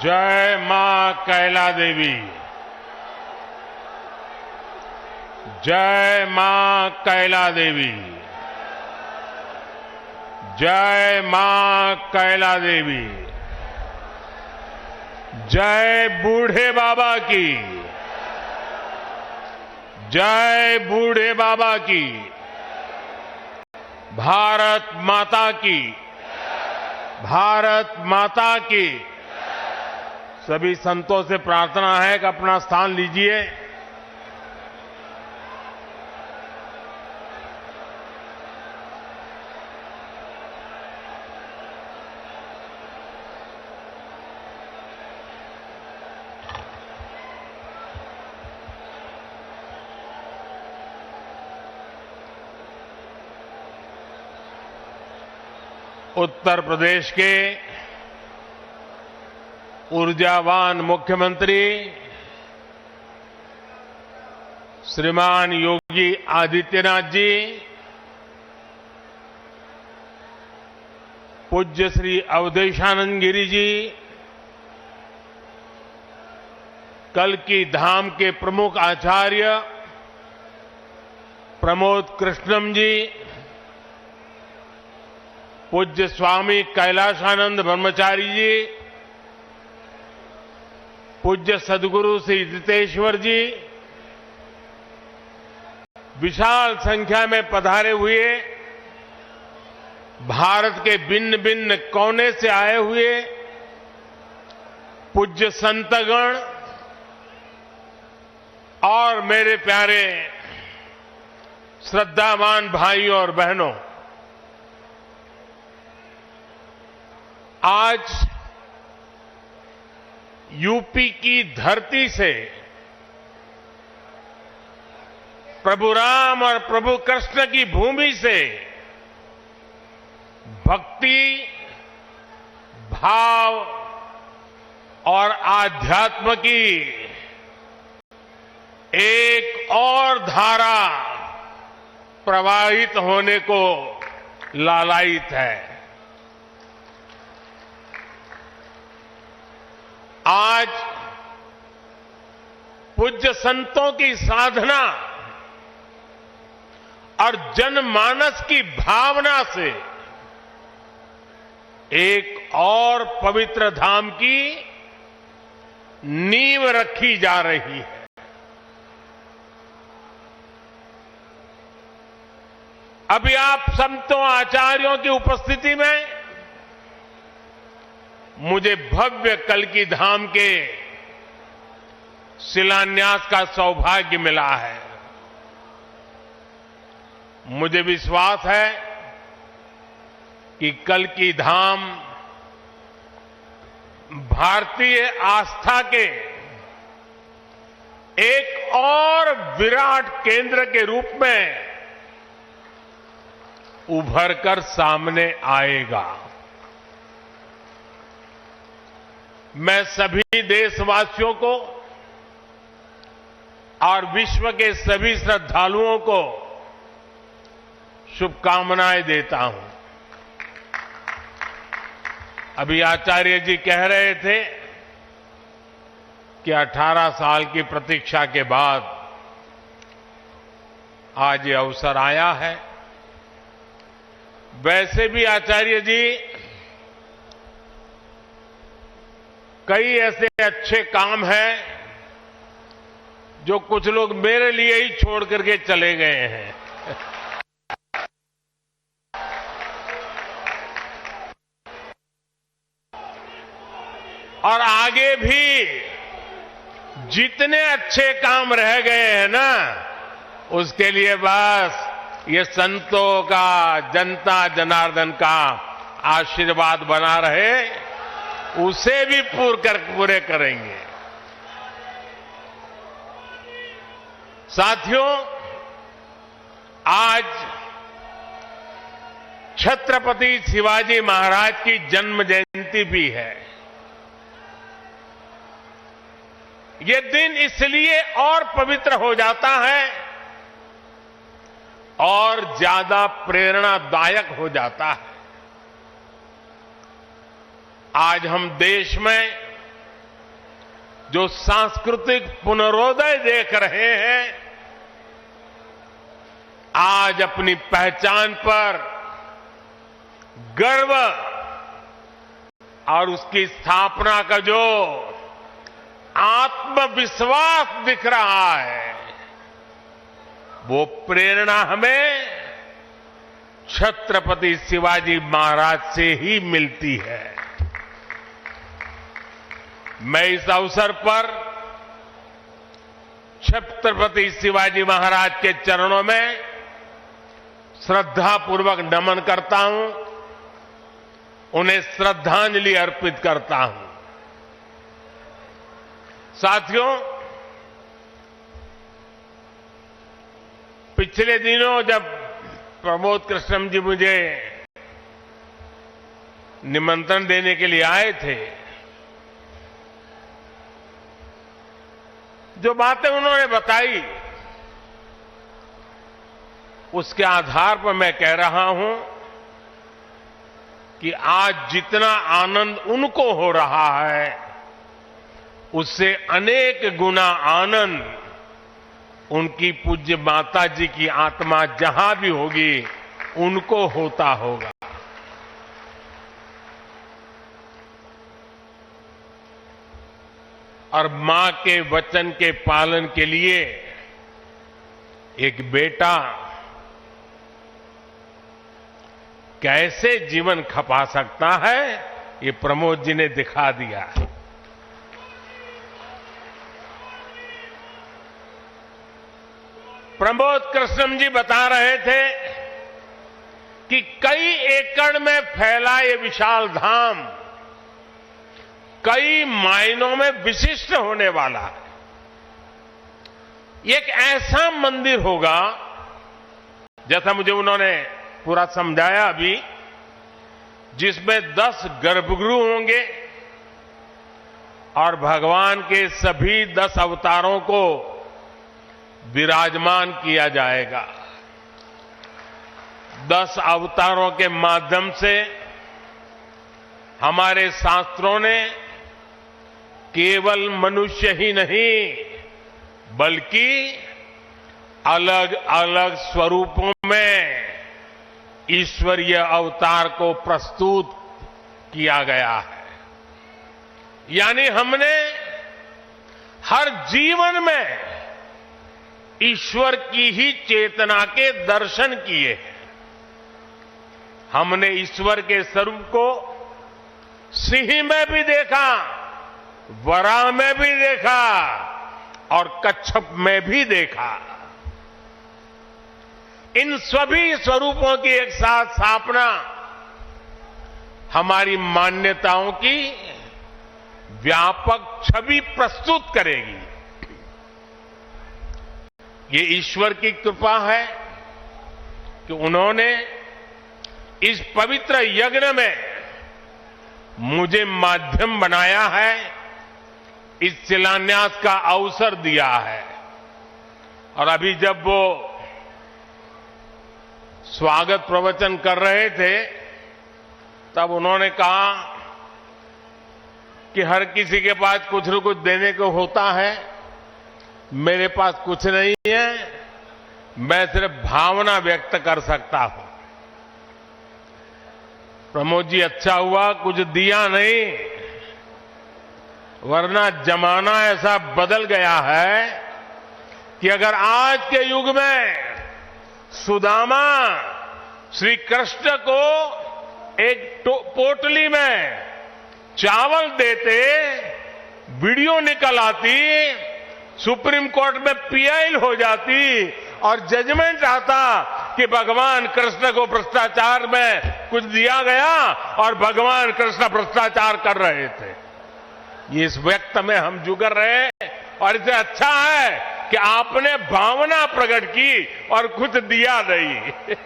जय मां कैला देवी। जय मां कैला देवी। जय मां कैला देवी। जय बूढ़े बाबा की। जय बूढ़े बाबा की। भारत माता की। भारत माता की। सभी संतों से प्रार्थना है कि अपना स्थान लीजिए। उत्तर प्रदेश के ऊर्जावान मुख्यमंत्री श्रीमान योगी आदित्यनाथ जी, पूज्य श्री अवधेशानंद गिरी जी, कल्की धाम के प्रमुख आचार्य प्रमोद कृष्णम जी, पूज्य स्वामी कैलाशानंद ब्रह्मचारी जी, पूज्य सदगुरु श्री जितेश्वर जी, विशाल संख्या में पधारे हुए भारत के भिन्न भिन्न कोने से आए हुए पूज्य संतगण और मेरे प्यारे श्रद्धावान भाइयों और बहनों, आज यूपी की धरती से प्रभु राम और प्रभु कृष्ण की भूमि से भक्ति, भाव और आध्यात्म की एक और धारा प्रवाहित होने को लालायित है। आज पूज्य संतों की साधना और जनमानस की भावना से एक और पवित्र धाम की नींव रखी जा रही है। अभी आप संतों आचार्यों की उपस्थिति में मुझे भव्य कल्की धाम के शिलान्यास का सौभाग्य मिला है। मुझे विश्वास है कि कल्की धाम भारतीय आस्था के एक और विराट केंद्र के रूप में उभर कर सामने आएगा। मैं सभी देशवासियों को और विश्व के सभी श्रद्धालुओं को शुभकामनाएं देता हूं। अभी आचार्य जी कह रहे थे कि 18 साल की प्रतीक्षा के बाद आज ये अवसर आया है। वैसे भी आचार्य जी कई ऐसे अच्छे काम हैं जो कुछ लोग मेरे लिए ही छोड़ करके चले गए हैं। और आगे भी जितने अच्छे काम रह गए हैं ना, उसके लिए बस ये संतों का, जनता जनार्दन का आशीर्वाद बना रहे, उसे भी पूरे करेंगे। साथियों, आज छत्रपति शिवाजी महाराज की जन्म जयंती भी है। ये दिन इसलिए और पवित्र हो जाता है और ज्यादा प्रेरणादायक हो जाता है। आज हम देश में जो सांस्कृतिक पुनरोदय देख रहे हैं, आज अपनी पहचान पर गर्व और उसकी स्थापना का जो आत्मविश्वास दिख रहा है, वो प्रेरणा हमें छत्रपति शिवाजी महाराज से ही मिलती है। मैं इस अवसर पर छत्रपति शिवाजी महाराज के चरणों में श्रद्धापूर्वक नमन करता हूं, उन्हें श्रद्धांजलि अर्पित करता हूं। साथियों, पिछले दिनों जब प्रमोद कृष्णम जी मुझे निमंत्रण देने के लिए आए थे, जो बातें उन्होंने बताई उसके आधार पर मैं कह रहा हूं कि आज जितना आनंद उनको हो रहा है, उससे अनेक गुना आनंद उनकी पूज्य माता जी की आत्मा जहां भी होगी उनको होता होगा। और मां के वचन के पालन के लिए एक बेटा कैसे जीवन खपा सकता है, ये प्रमोद जी ने दिखा दिया है। प्रमोद कृष्णम जी बता रहे थे कि कई एकड़ में फैला ये विशाल धाम कई मायनों में विशिष्ट होने वाला है। एक ऐसा मंदिर होगा, जैसा मुझे उन्होंने पूरा समझाया अभी, जिसमें 10 गर्भगृह होंगे और भगवान के सभी 10 अवतारों को विराजमान किया जाएगा। 10 अवतारों के माध्यम से हमारे शास्त्रों ने केवल मनुष्य ही नहीं, बल्कि अलग अलग स्वरूपों में ईश्वरीय अवतार को प्रस्तुत किया गया है। यानी हमने हर जीवन में ईश्वर की ही चेतना के दर्शन किए हैं। हमने ईश्वर के स्वरूप को सिंह में भी देखा, वराह में भी देखा और कच्छप में भी देखा। इन सभी स्वरूपों की एक साथ स्थापना हमारी मान्यताओं की व्यापक छवि प्रस्तुत करेगी। ये ईश्वर की कृपा है कि उन्होंने इस पवित्र यज्ञ में मुझे माध्यम बनाया है, इस शिलान्यास का अवसर दिया है। और अभी जब वो स्वागत प्रवचन कर रहे थे, तब उन्होंने कहा कि हर किसी के पास कुछ न कुछ देने को होता है, मेरे पास कुछ नहीं है, मैं सिर्फ भावना व्यक्त कर सकता हूं। प्रमोद जी, अच्छा हुआ कुछ दिया नहीं, वरना जमाना ऐसा बदल गया है कि अगर आज के युग में सुदामा श्री कृष्ण को एक पोटली में चावल देते, वीडियो निकल आती, सुप्रीम कोर्ट में पीआई हो जाती और जजमेंट आता कि भगवान कृष्ण को भ्रष्टाचार में कुछ दिया गया और भगवान कृष्ण भ्रष्टाचार कर रहे थे। ये इस व्यक्त में हम जुगर रहे, और इससे अच्छा है कि आपने भावना प्रकट की और कुछ दिया नहीं।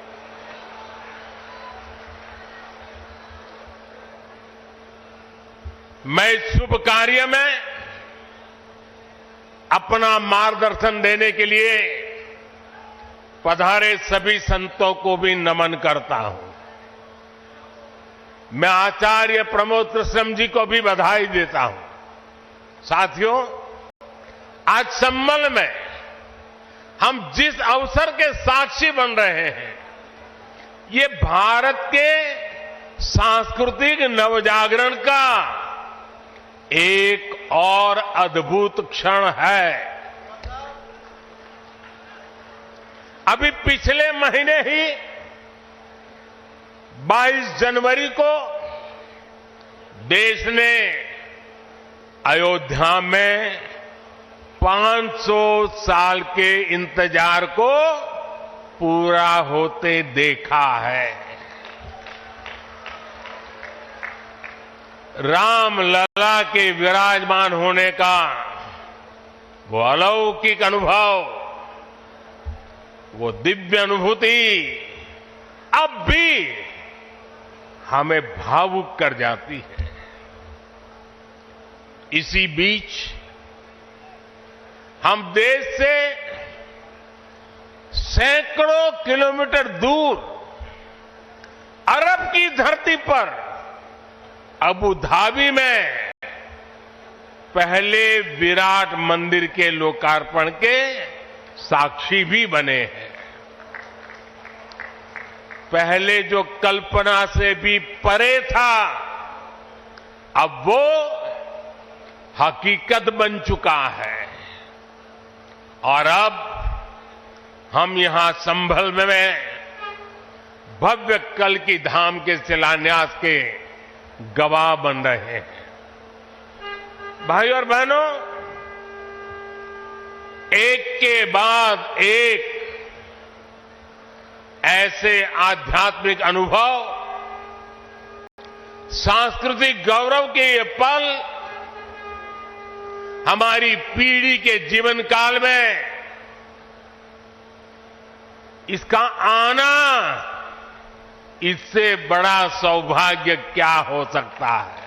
मैं इस शुभ कार्य में अपना मार्गदर्शन देने के लिए पधारे सभी संतों को भी नमन करता हूं। मैं आचार्य प्रमोद कृष्णम जी को भी बधाई देता हूं। साथियों, आज संभल में हम जिस अवसर के साक्षी बन रहे हैं, ये भारत के सांस्कृतिक नवजागरण का एक और अद्भुत क्षण है। अभी पिछले महीने ही 22 जनवरी को देश ने अयोध्या में 500 साल के इंतजार को पूरा होते देखा है। राम लला के विराजमान होने का वो अलौकिक अनुभव, वो दिव्य अनुभूति अब भी हमें भावुक कर जाती है। इसी बीच हम देश से सैकड़ों किलोमीटर दूर अरब की धरती पर अबू धाबी में पहले विराट मंदिर के लोकार्पण के साक्षी भी बने हैं। पहले जो कल्पना से भी परे था, अब वो हकीकत बन चुका है। और अब हम यहां संभल में भव्य कल की धाम के शिलान्यास के गवाह बन रहे हैं। भाइयों और बहनों, एक के बाद एक ऐसे आध्यात्मिक अनुभव, सांस्कृतिक गौरव के ये पल हमारी पीढ़ी के जीवन काल में इसका आना, इससे बड़ा सौभाग्य क्या हो सकता है।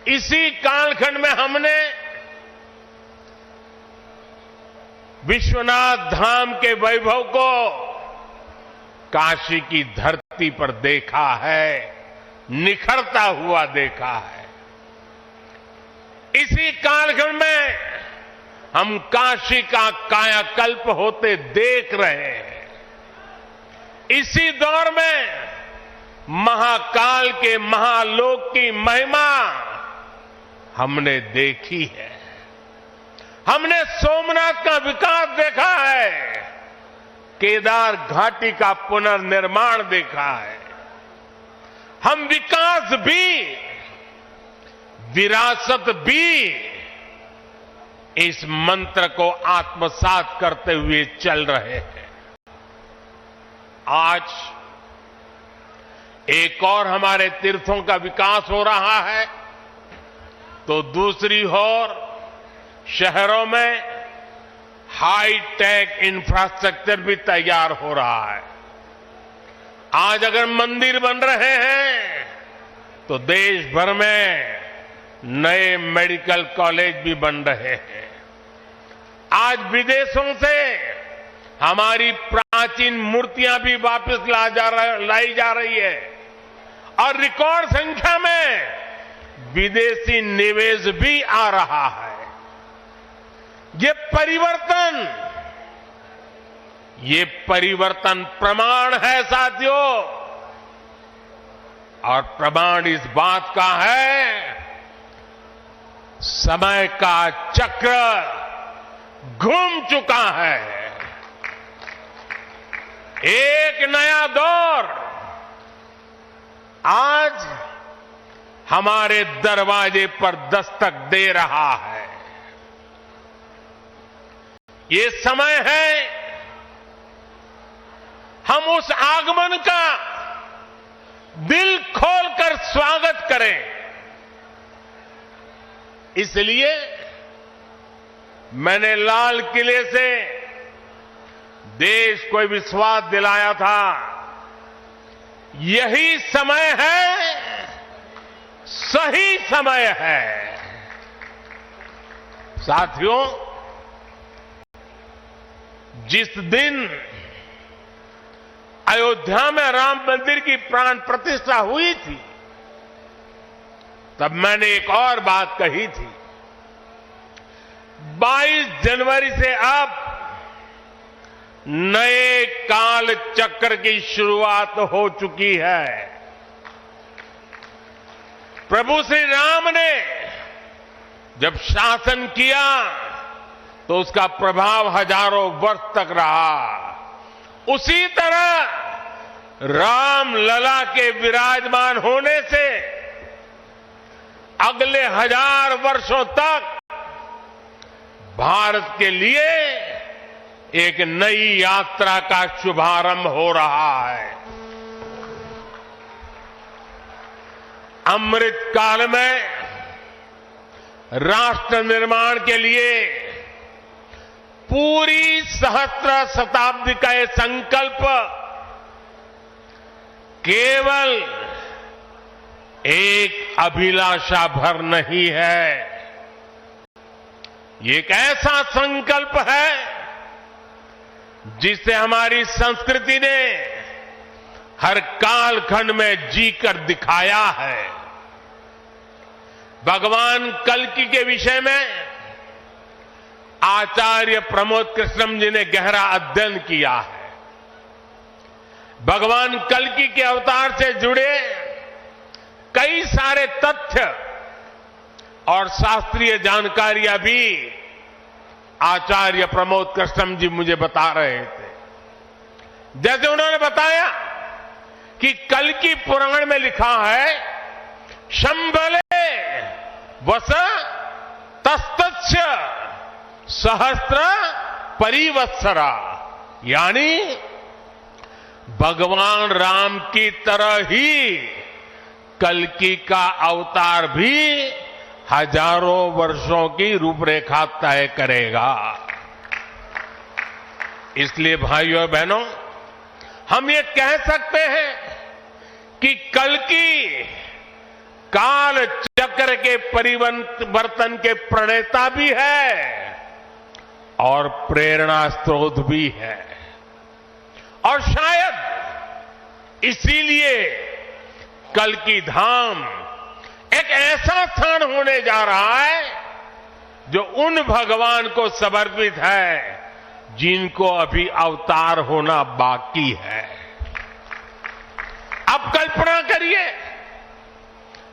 इसी कालखंड में हमने विश्वनाथ धाम के वैभव को काशी की धरती पर देखा है, निखरता हुआ देखा है। इसी कालखंड में हम काशी का कायाकल्प होते देख रहे हैं। इसी दौर में महाकाल के महालोक की महिमा हमने देखी है। हमने सोमनाथ का विकास देखा है, केदार घाटी का पुनर्निर्माण देखा है। हम विकास भी, विरासत भी इस मंत्र को आत्मसात करते हुए चल रहे हैं। आज एक और हमारे तीर्थों का विकास हो रहा है, तो दूसरी ओर शहरों में हाई टेक इंफ्रास्ट्रक्चर भी तैयार हो रहा है। आज अगर मंदिर बन रहे हैं, तो देश भर में नए मेडिकल कॉलेज भी बन रहे हैं। आज विदेशों से हमारी प्राचीन मूर्तियां भी वापस लाई जा रही है और रिकॉर्ड संख्या में विदेशी निवेश भी आ रहा है। ये परिवर्तन प्रमाण है साथियों, और प्रमाण इस बात का है, समय का चक्र घूम चुका है। एक नया दौर आज हमारे दरवाजे पर दस्तक दे रहा है। ये समय है हम उस आगमन का दिल खोलकर स्वागत करें। इसलिए मैंने लाल किले से देश को विश्वास दिलाया था, यही समय है, सही समय है। साथियों, जिस दिन अयोध्या में राम मंदिर की प्राण प्रतिष्ठा हुई थी, तब मैंने एक और बात कही थी। 22 जनवरी से अब नए काल चक्र की शुरुआत हो चुकी है। प्रभु श्री राम ने जब शासन किया तो उसका प्रभाव हजारों वर्ष तक रहा। उसी तरह राम लला के विराजमान होने से अगले 1000 वर्षों तक भारत के लिए एक नई यात्रा का शुभारंभ हो रहा है। अमृत काल में राष्ट्र निर्माण के लिए पूरी सहस्त्र शताब्दी का ये संकल्प केवल एक अभिलाषा भर नहीं है, ये एक ऐसा संकल्प है जिसे हमारी संस्कृति ने हर कालखंड में जीकर दिखाया है। भगवान कल्कि के विषय में आचार्य प्रमोद कृष्णम जी ने गहरा अध्ययन किया है। भगवान कल्कि के अवतार से जुड़े कई सारे तथ्य और शास्त्रीय जानकारियां भी आचार्य प्रमोद कृष्णम जी मुझे बता रहे थे। जैसे उन्होंने बताया कि कल्कि पुराण में लिखा है, शंबले वस तस्तस्य सहस्त्र परिवत्सरा, यानी भगवान राम की तरह ही कल्कि का अवतार भी हजारों वर्षों की रूपरेखा तय करेगा। इसलिए भाइयों और बहनों, हम ये कह सकते हैं कि कल्कि काल चक्र के परिवर्तन के प्रणेता भी है और प्रेरणा स्रोत भी है। और शायद इसीलिए कल्कि धाम एक ऐसा स्थान होने जा रहा है जो उन भगवान को समर्पित है जिनको अभी अवतार होना बाकी है। अब कल्पना करिए,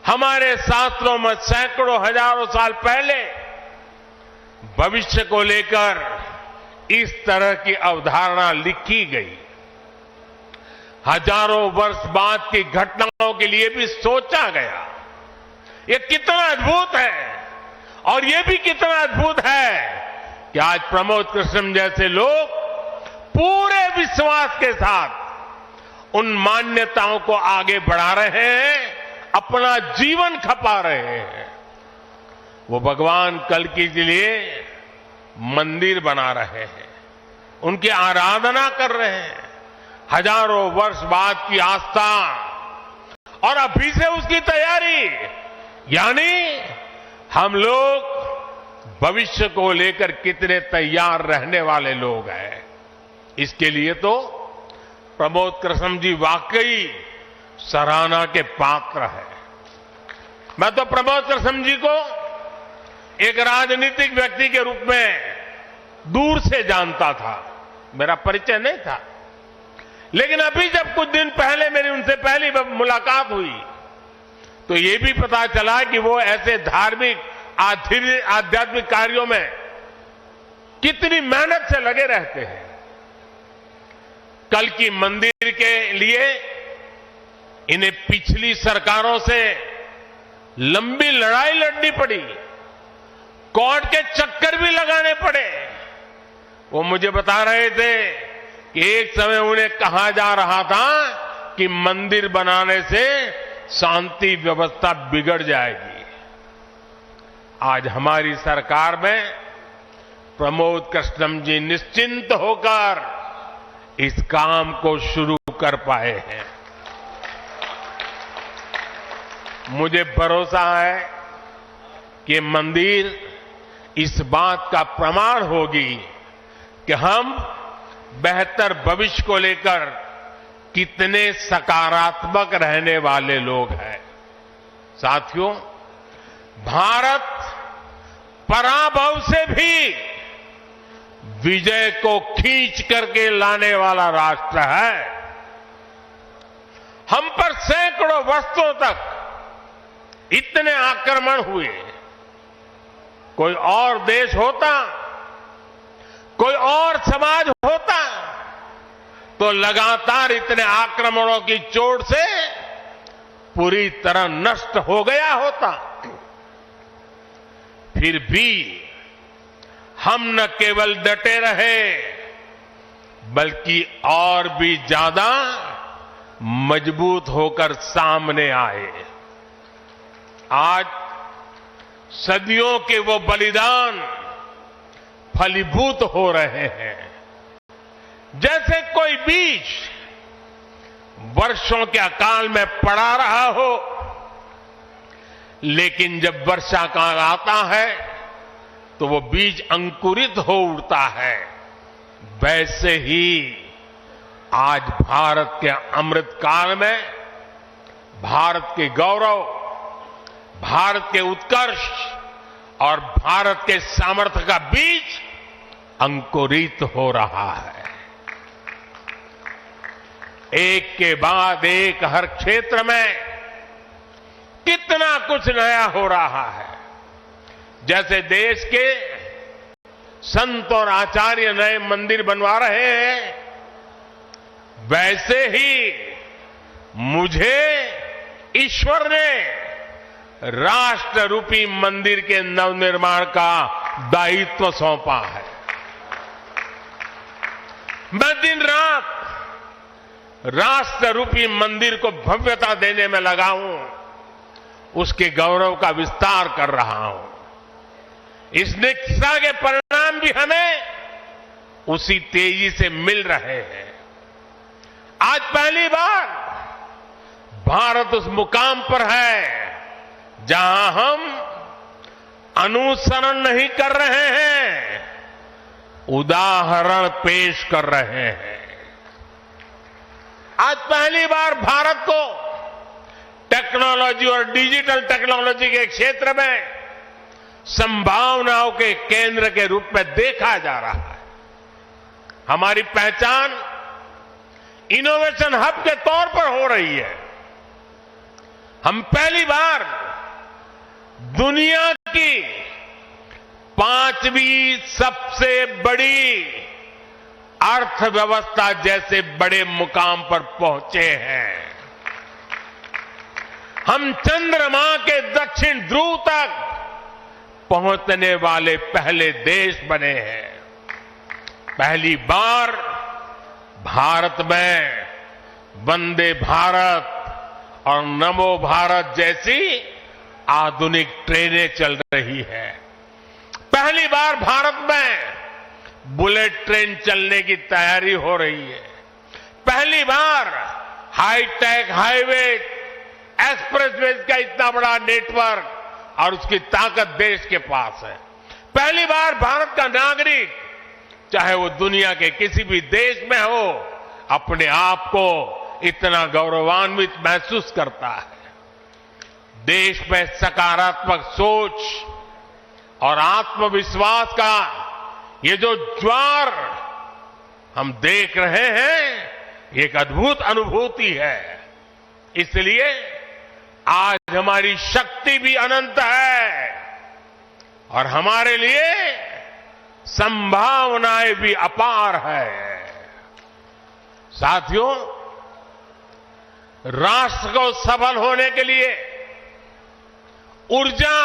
हमारे शास्त्रों में सैकड़ों हजारों साल पहले भविष्य को लेकर इस तरह की अवधारणा लिखी गई। हजारों वर्ष बाद की घटनाओं के लिए भी सोचा गया। ये कितना अद्भुत है, और ये भी कितना अद्भुत है कि आज प्रमोद कृष्णम जैसे लोग पूरे विश्वास के साथ उन मान्यताओं को आगे बढ़ा रहे हैं, अपना जीवन खपा रहे हैं। वो भगवान कल्कि के लिए मंदिर बना रहे हैं, उनकी आराधना कर रहे हैं। हजारों वर्ष बाद की आस्था और अभी से उसकी तैयारी, यानी हम लोग भविष्य को लेकर कितने तैयार रहने वाले लोग हैं। इसके लिए तो प्रमोद कृष्णम जी वाकई सराहना के पात्र है। मैं तो प्रमोद कृष्णम जी को एक राजनीतिक व्यक्ति के रूप में दूर से जानता था, मेरा परिचय नहीं था। लेकिन अभी जब कुछ दिन पहले मेरी उनसे पहली मुलाकात हुई तो ये भी पता चला कि वो ऐसे धार्मिक आध्यात्मिक कार्यों में कितनी मेहनत से लगे रहते हैं। कल्कि मंदिर के लिए इन्हें पिछली सरकारों से लंबी लड़ाई लड़नी पड़ी, कोर्ट के चक्कर भी लगाने पड़े। वो मुझे बता रहे थे कि एक समय उन्हें कहा जा रहा था कि मंदिर बनाने से शांति व्यवस्था बिगड़ जाएगी। आज हमारी सरकार में प्रमोद कृष्णम जी निश्चिंत होकर इस काम को शुरू कर पाए हैं। मुझे भरोसा है कि मंदिर इस बात का प्रमाण होगी कि हम बेहतर भविष्य को लेकर कितने सकारात्मक रहने वाले लोग हैं। साथियों, भारत पराभव से भी विजय को खींच करके लाने वाला राष्ट्र है। हम पर सैकड़ों वर्षों तक इतने आक्रमण हुए, कोई और देश होता, कोई और समाज होता तो लगातार इतने आक्रमणों की चोट से पूरी तरह नष्ट हो गया होता। फिर भी हम न केवल डटे रहे बल्कि और भी ज्यादा मजबूत होकर सामने आए। आज सदियों के वो बलिदान फलीभूत हो रहे हैं। जैसे कोई बीज वर्षों के अकाल में पड़ा रहा हो, लेकिन जब वर्षा काल आता है तो वो बीज अंकुरित हो उठता है। वैसे ही आज भारत के अमृत काल में भारत के गौरव, भारत के उत्कर्ष और भारत के सामर्थ्य का बीज अंकुरित हो रहा है। एक के बाद एक हर क्षेत्र में कितना कुछ नया हो रहा है। जैसे देश के संत और आचार्य नए मंदिर बनवा रहे हैं, वैसे ही मुझे ईश्वर ने राष्ट्र रूपी मंदिर के नवनिर्माण का दायित्व सौंपा है। मैं दिन रात राष्ट्र रूपी मंदिर को भव्यता देने में लगा हूं, उसके गौरव का विस्तार कर रहा हूं। इस निष्ठा के परिणाम भी हमें उसी तेजी से मिल रहे हैं। आज पहली बार भारत उस मुकाम पर है जहां हम अनुसरण नहीं कर रहे हैं, उदाहरण पेश कर रहे हैं। आज पहली बार भारत को टेक्नोलॉजी और डिजिटल टेक्नोलॉजी के क्षेत्र में संभावनाओं के केंद्र के रूप में देखा जा रहा है। हमारी पहचान इनोवेशन हब के तौर पर हो रही है। हम पहली बार दुनिया की 5वीं सबसे बड़ी अर्थव्यवस्था जैसे बड़े मुकाम पर पहुंचे हैं। हम चंद्रमा के दक्षिण ध्रुव तक पहुंचने वाले पहले देश बने हैं। पहली बार भारत में वंदे भारत और नमो भारत जैसी आधुनिक ट्रेनें चल रही है। पहली बार भारत में बुलेट ट्रेन चलने की तैयारी हो रही है। पहली बार हाईटेक हाईवे, एक्सप्रेसवे का इतना बड़ा नेटवर्क और उसकी ताकत देश के पास है। पहली बार भारत का नागरिक, चाहे वो दुनिया के किसी भी देश में हो, अपने आप को इतना गौरवान्वित महसूस करता है। देश में सकारात्मक सोच और आत्मविश्वास का ये जो ज्वार हम देख रहे हैं, ये एक अद्भुत अनुभूति है। इसलिए आज हमारी शक्ति भी अनंत है और हमारे लिए संभावनाएं भी अपार है। साथियों, राष्ट्र को सफल होने के लिए ऊर्जा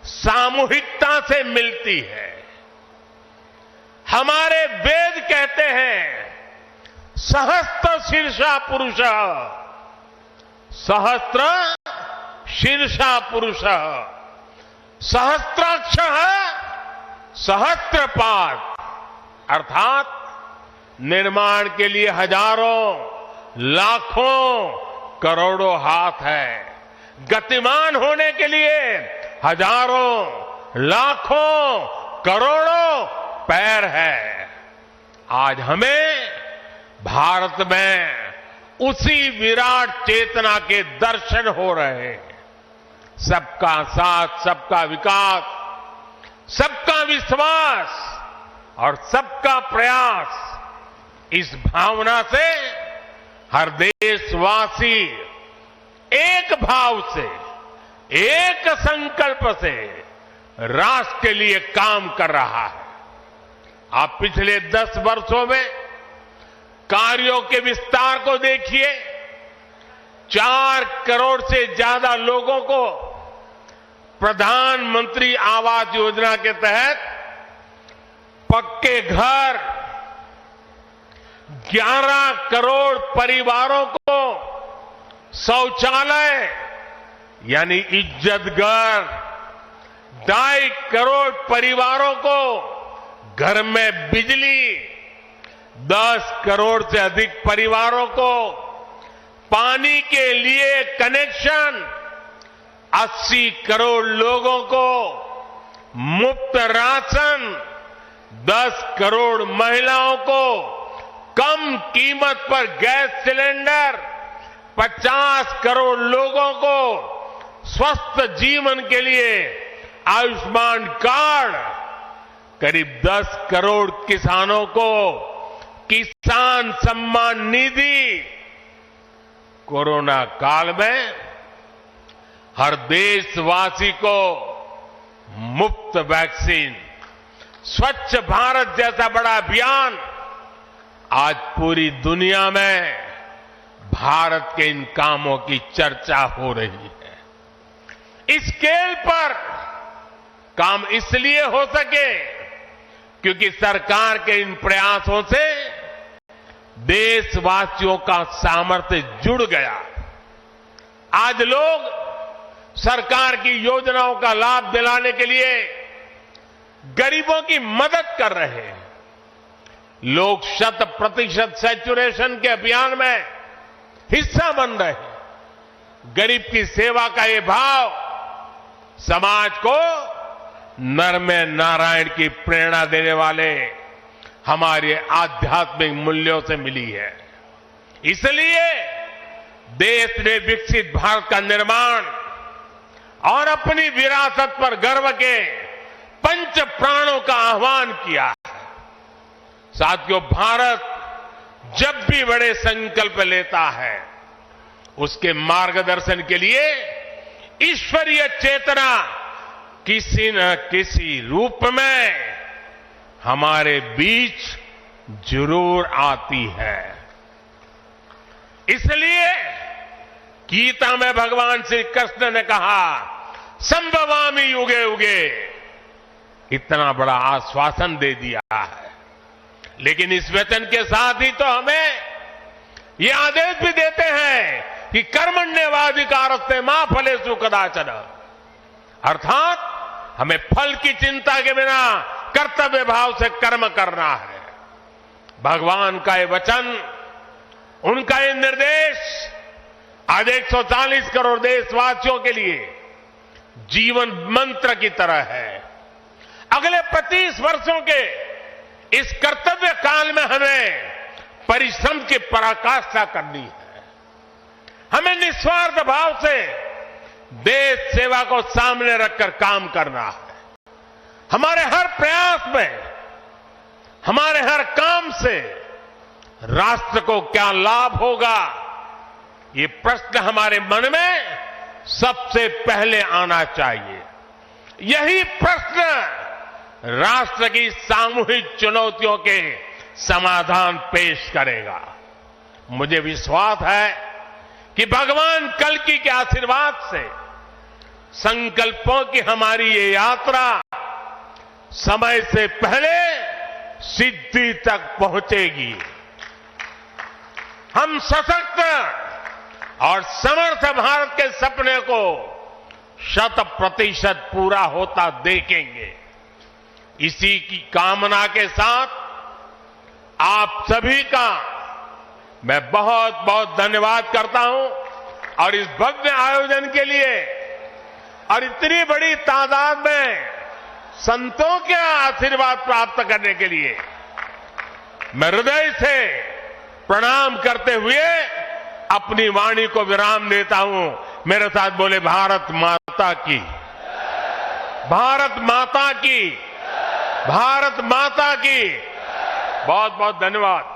सामूहिकता से मिलती है। हमारे वेद कहते हैं, सहस्त्र शीर्षा पुरुष, सहस्त्र शीर्षा पुरुष, सहस्त्राक्ष सहस्त्रपाद, अर्थात निर्माण के लिए हजारों, लाखों, करोड़ों हाथ है। गतिमान होने के लिए हजारों, लाखों, करोड़ों पैर है। आज हमें भारत में उसी विराट चेतना के दर्शन हो रहे हैं। सबका साथ, सबका विकास, सबका विश्वास और सबका प्रयास, इस भावना से हर देशवासी एक भाव से, एक संकल्प से राष्ट्र के लिए काम कर रहा है। आप पिछले 10 वर्षों में कार्यों के विस्तार को देखिए। 4 करोड़ से ज्यादा लोगों को प्रधानमंत्री आवास योजना के तहत पक्के घर, 11 करोड़ परिवारों को शौचालय यानी इज्जत घर, 2.5 करोड़ परिवारों को घर में बिजली, 10 करोड़ से अधिक परिवारों को पानी के लिए कनेक्शन, 80 करोड़ लोगों को मुफ्त राशन, 10 करोड़ महिलाओं को कम कीमत पर गैस सिलेंडर, 50 करोड़ लोगों को स्वस्थ जीवन के लिए आयुष्मान कार्ड, करीब 10 करोड़ किसानों को किसान सम्मान निधि। कोरोना काल में हर देशवासी को मुफ्त वैक्सीन, स्वच्छ भारत जैसा बड़ा अभियान, आज पूरी दुनिया में भारत के इन कामों की चर्चा हो रही है। इस स्केल पर काम इसलिए हो सके क्योंकि सरकार के इन प्रयासों से देशवासियों का सामर्थ्य जुड़ गया। आज लोग सरकार की योजनाओं का लाभ दिलाने के लिए गरीबों की मदद कर रहे हैं। लोग 100% सैचुरेशन के अभियान में हिस्सा बन रहे हैं। गरीब की सेवा का ये भाव समाज को नर में नारायण की प्रेरणा देने वाले हमारे आध्यात्मिक मूल्यों से मिली है। इसलिए देश ने विकसित भारत का निर्माण और अपनी विरासत पर गर्व के 5 प्राणों का आह्वान किया है। साथियों, भारत जब भी बड़े संकल्प लेता है, उसके मार्गदर्शन के लिए ईश्वरीय चेतना किसी न किसी रूप में हमारे बीच जरूर आती है। इसलिए गीता में भगवान श्री कृष्ण ने कहा, संभवामि युगे युगे, इतना बड़ा आश्वासन दे दिया है। लेकिन इस वचन के साथ ही तो हमें ये आदेश भी देते हैं कि कर्मण्येवाधिकारस्ते मा फलेषु कदाचन, अर्थात हमें फल की चिंता के बिना कर्तव्य भाव से कर्म करना है। भगवान का ये वचन, उनका ये निर्देश आज 140 करोड़ देशवासियों के लिए जीवन मंत्र की तरह है। अगले 25 वर्षों के इस कर्तव्य काल में हमें परिश्रम की पराकाष्ठा करनी है। हमें निस्वार्थ भाव से देश सेवा को सामने रखकर काम करना है। हमारे हर प्रयास में, हमारे हर काम से राष्ट्र को क्या लाभ होगा, ये प्रश्न हमारे मन में सबसे पहले आना चाहिए। यही प्रश्न राष्ट्र की सामूहिक चुनौतियों के समाधान पेश करेगा। मुझे विश्वास है कि भगवान कल्कि के आशीर्वाद से संकल्पों की हमारी ये यात्रा समय से पहले सिद्धि तक पहुंचेगी। हम सशक्त और समर्थ भारत के सपने को 100% पूरा होता देखेंगे। इसी की कामना के साथ आप सभी का मैं बहुत बहुत धन्यवाद करता हूं और इस भव्य आयोजन के लिए और इतनी बड़ी तादाद में संतों के आशीर्वाद प्राप्त करने के लिए मैं हृदय से प्रणाम करते हुए अपनी वाणी को विराम देता हूं। मेरे साथ बोले भारत माता की, भारत माता की, भारत माता की। बहुत बहुत धन्यवाद।